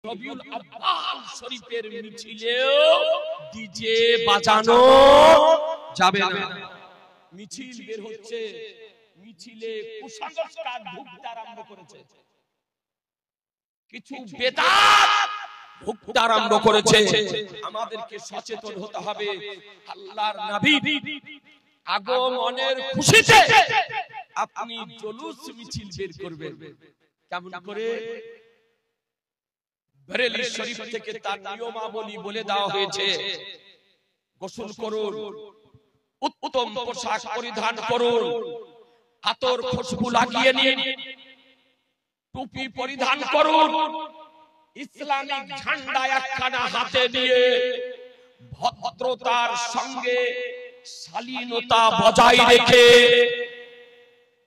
রবিউল আউয়াল শরীফের মিছিলেও ডিজে বাজানো যাবে না। মিছিল বের হচ্ছে, মিছিলে কুসংস্কার ঢুকতে আরম্ভ করেছে, কিছু বেদাত ঢুকতে আরম্ভ করেছে। আমাদেরকে সচেতন হতে হবে। আল্লাহর নবী আগমনের খুশিতে আপনি জুলুস মিছিল বের করবেন। কেমন করে? বরেলি শরীফ থেকে তার নিয়মাবলী বলে দেওয়া হয়েছে। গোসল করুন, উত্তম পোশাক পরিধান করুন, আতর খুশবু লাগিয়ে নিন, টুপি পরিধান করুন, ইসলামিক ঝান্ডা একখানা হাতে নিয়ে ভদ্রতার সঙ্গে শালীনতা বজায় রেখে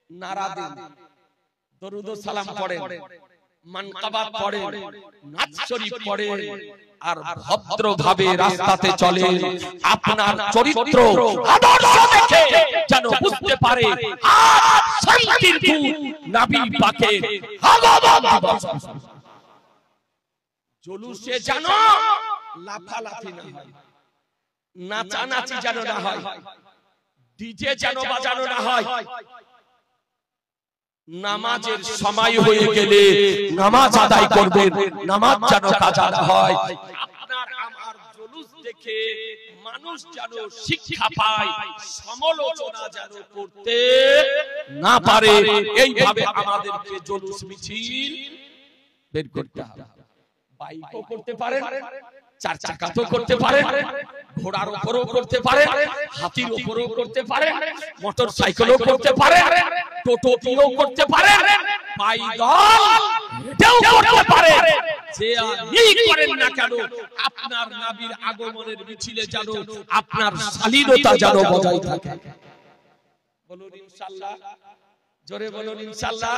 নারা দিন, দরুদ ও সালাম পড়েন, মানকাবাত পড়েন, নাত শরীফ পড়েন, আর ভদ্রভাবে রাস্তাতে চলেন। আপনার চরিত্র আদর্শ দেখে যেন বুঝতে পারে আজ শান্তির দূত নবী পাকের আগমন দিবস। জুলুসে যেন লাফালাফি না হয়, নাচানাচি যেন না হয়, ডিজে যেন বাজানো না হয়। নামাজের সময় হয়ে গেলে নামাজ আদায় করবেন, নামাজ যেন কাজা না হয়। আপনার আমার জুলুস দেখে মানুষ যেন শিক্ষা পায়, সমালোচনা যেন করতে না পারে। এইভাবে আমাদেরকে জুলুস মিছিল বের করতে হবে। বাইকও করতে পারেন, চার চাকাতেও করতে পারেন, ঘোড়ার উপরেও করতে পারেন, হাতির উপরেও করতে পারেন, মোটর সাইকেলও করতে পারেন, টোটোতেও করতে পারেন, পাইদল হেঁটেও করতে পারেন। যে আপনি করেন না কেন, আপনার নবীর আগমনের মিছিলে যেন আপনার শালীনতা যেন বজায় থাকে। বলুন ইনশাআল্লাহ, জোরে বলুন ইনশাআল্লাহ।